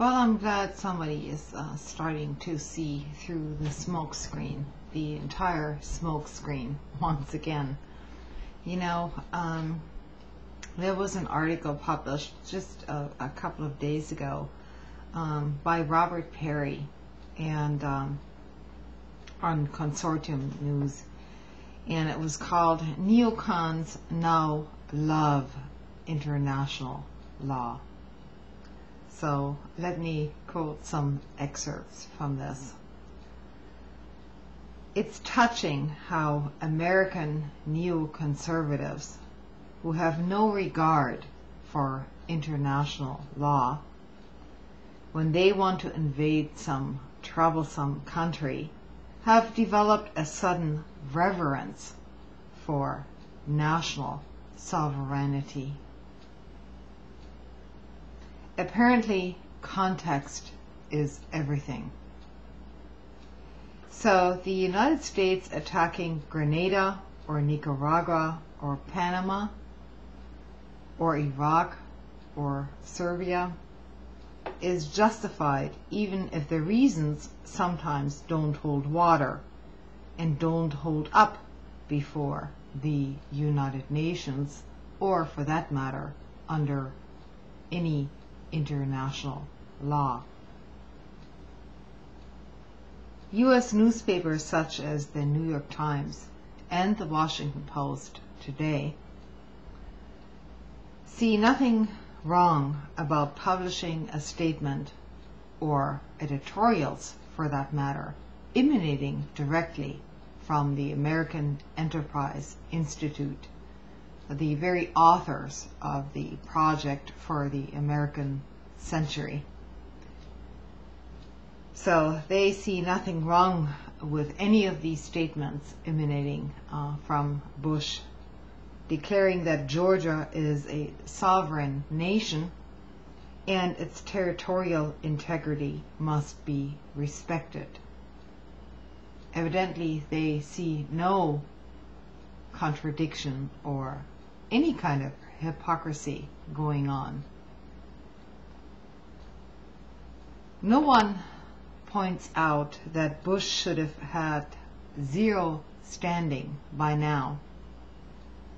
Well, I'm glad somebody is starting to see through the smoke screen, the entire smoke screen once again. You know, there was an article published just a couple of days ago by Robert Perry and on Consortium News, and it was called "Neocons Now Love International Law." So let me quote some excerpts from this. It's touching how American neoconservatives, who have no regard for international law, when they want to invade some troublesome country, have developed a sudden reverence for national sovereignty. Apparently, context is everything. So the United States attacking Grenada or Nicaragua or Panama or Iraq or Serbia is justified even if the reasons sometimes don't hold water and don't hold up before the United Nations, or for that matter under any international law. U.S. newspapers such as the New York Times and the Washington Post today see nothing wrong about publishing a statement, or editorials for that matter, emanating directly from the American Enterprise Institute, the very authors of the Project for the American Century. So they see nothing wrong with any of these statements emanating from Bush, declaring that Georgia is a sovereign nation and its territorial integrity must be respected. Evidently, they see no contradiction or any kind of hypocrisy going on. No one points out that Bush should have had zero standing by now,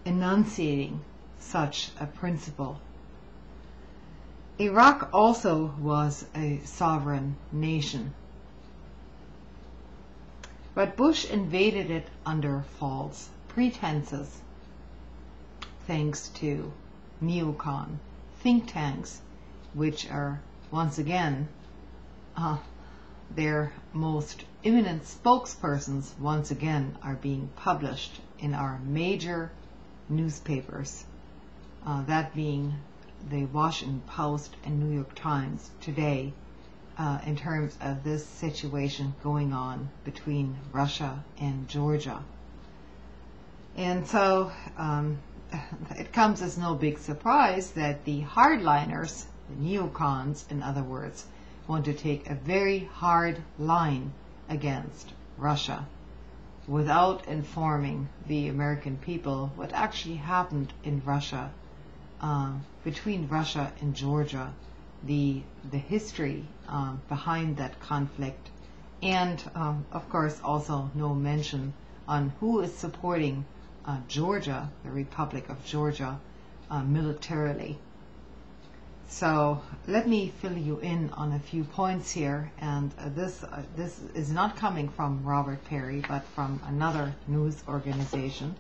enunciating such a principle. Iraq also was a sovereign nation, but Bush invaded it under false pretenses, thanks to neocon think tanks, which are once again their most eminent spokespersons once again are being published in our major newspapers, that being the Washington Post and New York Times today, in terms of this situation going on between Russia and Georgia. And so it comes as no big surprise that the hardliners, the neocons in other words, want to take a very hard line against Russia without informing the American people what actually happened in Russia, between Russia and Georgia, the history behind that conflict, and of course also no mention on who is supporting Georgia, the Republic of Georgia, militarily. So let me fill you in on a few points here, and this is not coming from Robert Perry, but from another news organization.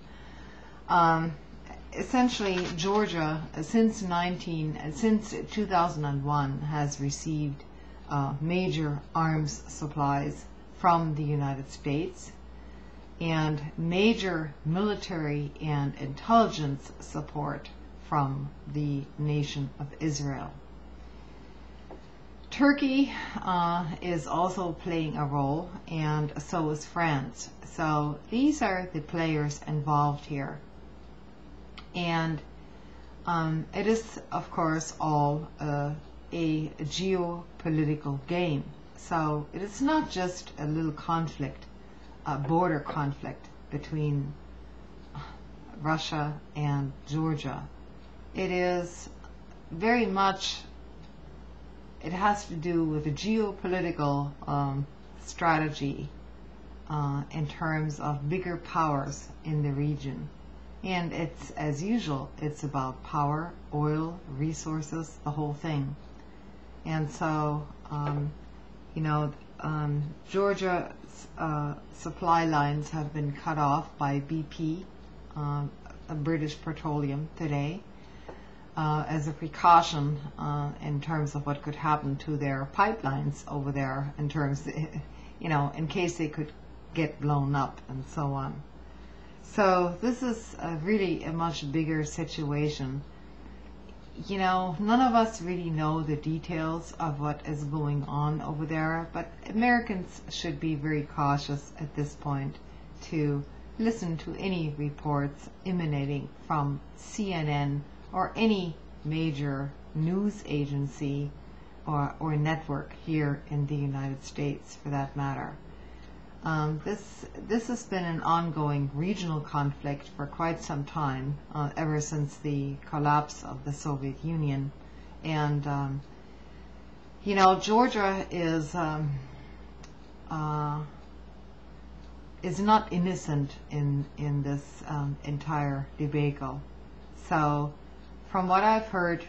Essentially, Georgia, since 2001, has received major arms supplies from the United States and major military and intelligence support from the nation of Israel. Turkey is also playing a role, and so is France. So these are the players involved here. And it is, of course, all a geopolitical game. So it is not just a little conflict, a border conflict between Russia and Georgia. It is very much it has to do with the geopolitical strategy in terms of bigger powers in the region. And it's, as usual, it's about power, oil, resources, the whole thing. And so, Georgia's supply lines have been cut off by BP, British Petroleum, today, as a precaution in terms of what could happen to their pipelines over there, in terms, in case they could get blown up and so on. So this is really a much bigger situation. None of us really know the details of what is going on over there, but Americans should be very cautious at this point to listen to any reports emanating from CNN or any major news agency or network here in the United States, for that matter. This has been an ongoing regional conflict for quite some time, ever since the collapse of the Soviet Union. And Georgia is not innocent in this entire debacle. So, from what I've heard,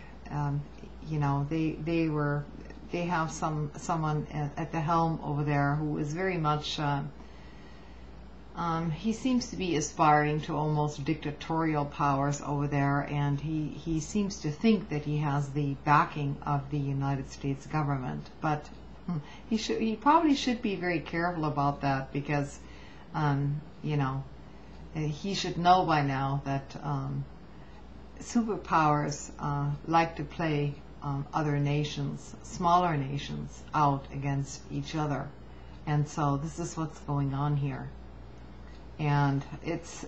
they have someone at the helm over there who is very much, he seems to be aspiring to almost dictatorial powers over there, and he seems to think that he has the backing of the United States government. But he probably should be very careful about that, because he should know by now that superpowers like to play other nations, smaller nations, out against each other. And so this is what's going on here. And it's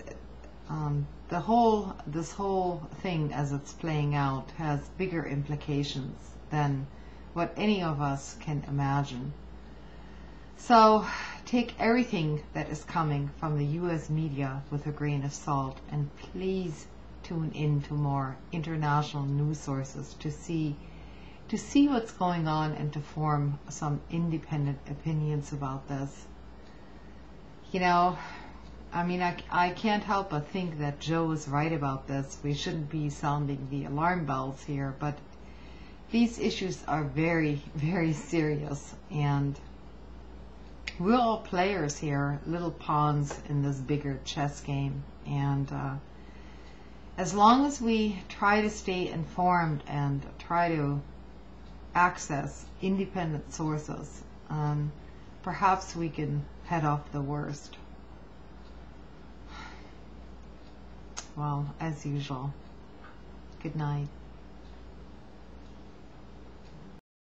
this whole thing, as it's playing out, has bigger implications than what any of us can imagine. So take everything that is coming from the US media with a grain of salt, and please tune in to more international news sources to see what's going on and to form some independent opinions about this. I can't help but think that Joe is right about this. We shouldn't be sounding the alarm bells here, but these issues are very, very serious, and we're all players here, little pawns in this bigger chess game. And as long as we try to stay informed and try to access independent sources, perhaps we can head off the worst. Well, as usual, good night.